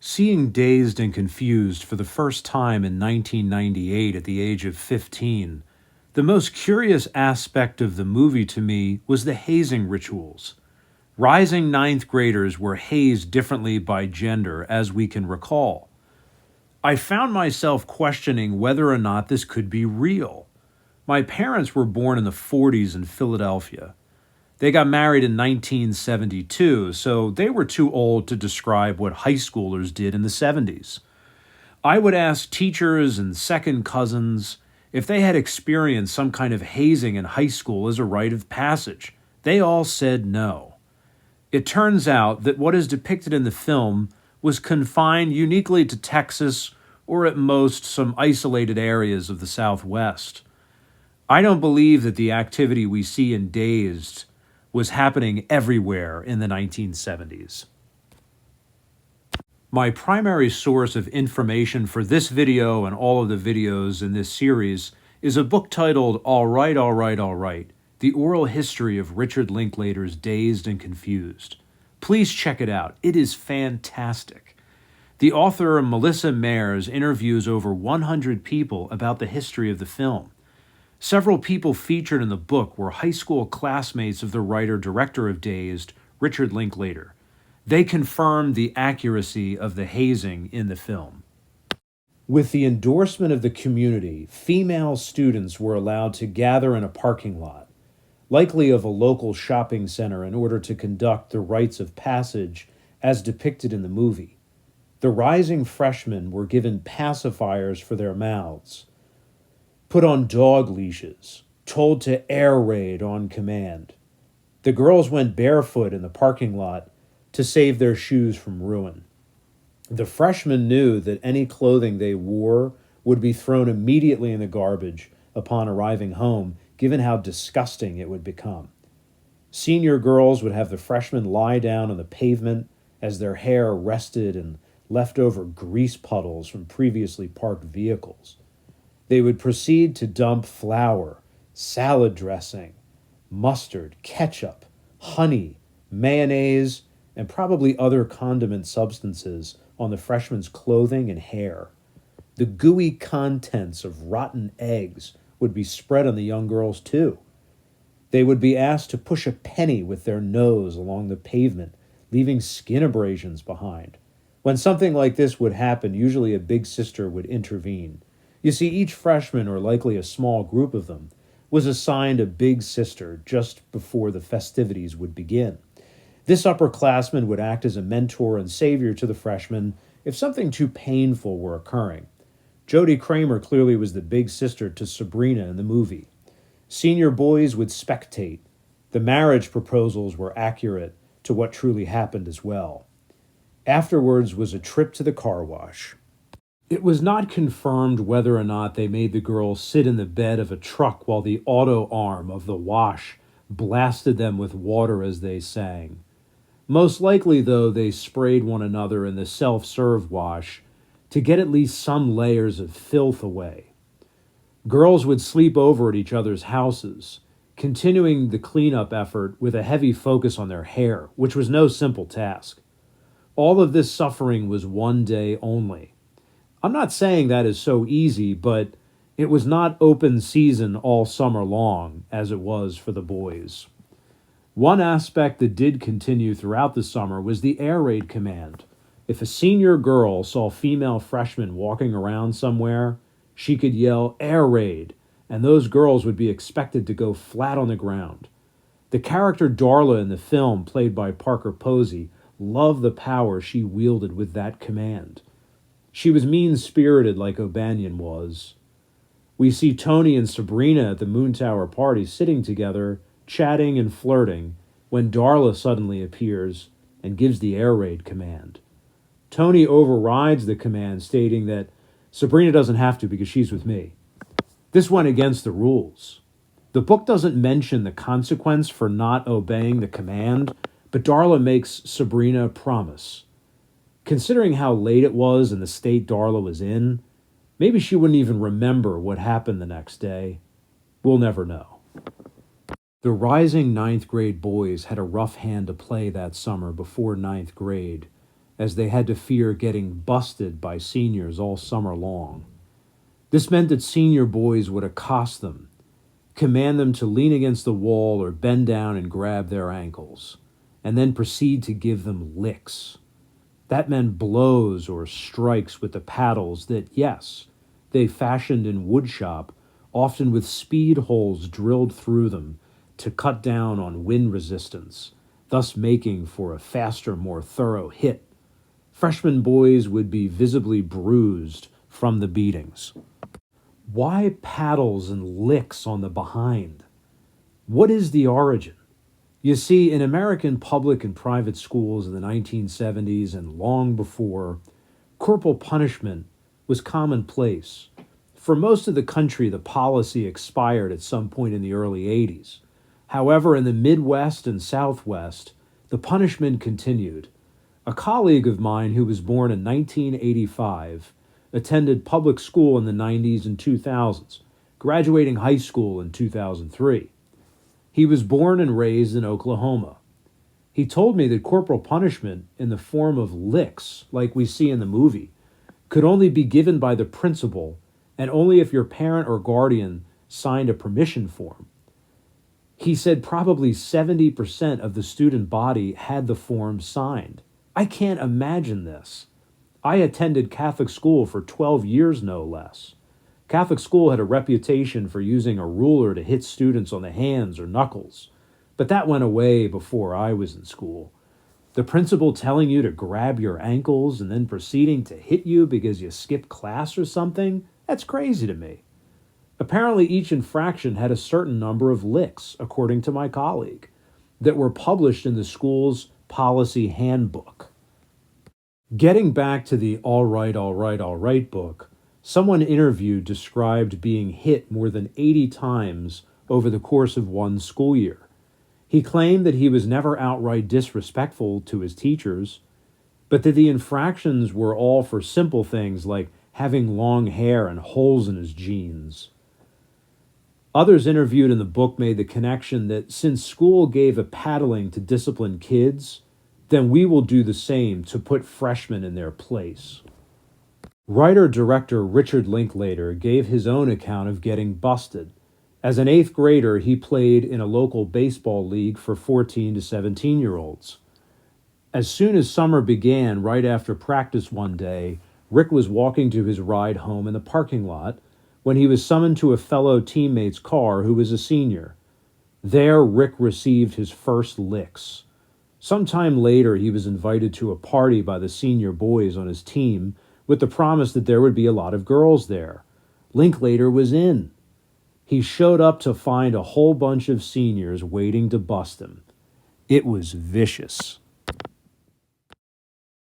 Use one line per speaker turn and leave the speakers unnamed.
Seeing Dazed and Confused for the first time in 1998 at the age of 15, the most curious aspect of the movie to me was the hazing rituals. Rising ninth graders were hazed differently by gender, as we can recall. I found myself questioning whether or not this could be real. My parents were born in the 40s in Philadelphia. They got married in 1972, so they were too old to describe what high schoolers did in the 70s. I would ask teachers and second cousins if they had experienced some kind of hazing in high school as a rite of passage. They all said no. It turns out that what is depicted in the film was confined uniquely to Texas or at most some isolated areas of the Southwest. I don't believe that the activity we see in Dazed was happening everywhere in the 1970s. My primary source of information for this video and all of the videos in this series is a book titled All Right, All Right, All Right, The Oral History of Richard Linklater's Dazed and Confused. Please check it out. It is fantastic. The author, Melissa Mayers, interviews over 100 people about the history of the film. Several people featured in the book were high school classmates of the writer-director of Dazed, Richard Linklater. They confirmed the accuracy of the hazing in the film. With the endorsement of the community, female students were allowed to gather in a parking lot, likely of a local shopping center, in order to conduct the rites of passage as depicted in the movie. The rising freshmen were given pacifiers for their mouths, put on dog leashes, told to air raid on command. The girls went barefoot in the parking lot to save their shoes from ruin. The freshmen knew that any clothing they wore would be thrown immediately in the garbage upon arriving home, given how disgusting it would become. Senior girls would have the freshmen lie down on the pavement as their hair rested in leftover grease puddles from previously parked vehicles. They would proceed to dump flour, salad dressing, mustard, ketchup, honey, mayonnaise, and probably other condiment substances on the freshmen's clothing and hair. The gooey contents of rotten eggs would be spread on the young girls too. They would be asked to push a penny with their nose along the pavement, leaving skin abrasions behind. When something like this would happen, usually a big sister would intervene. You see, each freshman, or likely a small group of them, was assigned a big sister just before the festivities would begin. This upperclassman would act as a mentor and savior to the freshmen if something too painful were occurring. Jodie Kramer clearly was the big sister to Sabrina in the movie. Senior boys would spectate. The marriage proposals were accurate to what truly happened as well. Afterwards was a trip to the car wash. It was not confirmed whether or not they made the girls sit in the bed of a truck while the auto arm of the wash blasted them with water as they sang. Most likely, though, they sprayed one another in the self-serve wash to get at least some layers of filth away. Girls would sleep over at each other's houses, continuing the cleanup effort with a heavy focus on their hair, which was no simple task. All of this suffering was one day only. I'm not saying that is so easy, but it was not open season all summer long, as it was for the boys. One aspect that did continue throughout the summer was the air raid command. If a senior girl saw female freshmen walking around somewhere, she could yell, "Air raid," and those girls would be expected to go flat on the ground. The character Darla in the film, played by Parker Posey, loved the power she wielded with that command. She was mean-spirited like O'Banion was. We see Tony and Sabrina at the Moon Tower party sitting together, chatting and flirting, when Darla suddenly appears and gives the air raid command. Tony overrides the command, stating that Sabrina doesn't have to because she's with me. This went against the rules. The book doesn't mention the consequence for not obeying the command, but Darla makes Sabrina promise. Considering how late it was and the state Darla was in, maybe she wouldn't even remember what happened the next day. We'll never know. The rising ninth grade boys had a rough hand to play that summer before ninth grade, as they had to fear getting busted by seniors all summer long. This meant that senior boys would accost them, command them to lean against the wall or bend down and grab their ankles, and then proceed to give them licks. That meant blows or strikes with the paddles that, yes, they fashioned in woodshop, often with speed holes drilled through them to cut down on wind resistance, thus making for a faster, more thorough hit. Freshman boys would be visibly bruised from the beatings. Why paddles and licks on the behind? What is the origin? You see, in American public and private schools in the 1970s and long before, corporal punishment was commonplace. For most of the country, the policy expired at some point in the early 80s. However, in the Midwest and Southwest, the punishment continued. A colleague of mine who was born in 1985 attended public school in the 90s and 2000s, graduating high school in 2003. He was born and raised in Oklahoma. He told me that corporal punishment in the form of licks, like we see in the movie, could only be given by the principal and only if your parent or guardian signed a permission form. He said probably 70% of the student body had the form signed. I can't imagine this. I attended Catholic school for 12 years, no less. Catholic school had a reputation for using a ruler to hit students on the hands or knuckles, but that went away before I was in school. The principal telling you to grab your ankles and then proceeding to hit you because you skipped class or something? That's crazy to me. Apparently each infraction had a certain number of licks, according to my colleague, that were published in the school's policy handbook. Getting back to the All Right, All Right, All Right book, someone interviewed described being hit more than 80 times over the course of one school year. He claimed that he was never outright disrespectful to his teachers, but that the infractions were all for simple things like having long hair and holes in his jeans. Others interviewed in the book made the connection that since school gave a paddling to discipline kids, then we will do the same to put freshmen in their place. Writer-director Richard Linklater gave his own account of getting busted. As an 8th grader, he played in a local baseball league for 14 to 17-year-olds. As soon as summer began, right after practice one day, Rick was walking to his ride home in the parking lot when he was summoned to a fellow teammate's car who was a senior. There, Rick received his first licks. Sometime later, he was invited to a party by the senior boys on his team with the promise that there would be a lot of girls there. Linklater was in. He showed up to find a whole bunch of seniors waiting to bust him. It was vicious.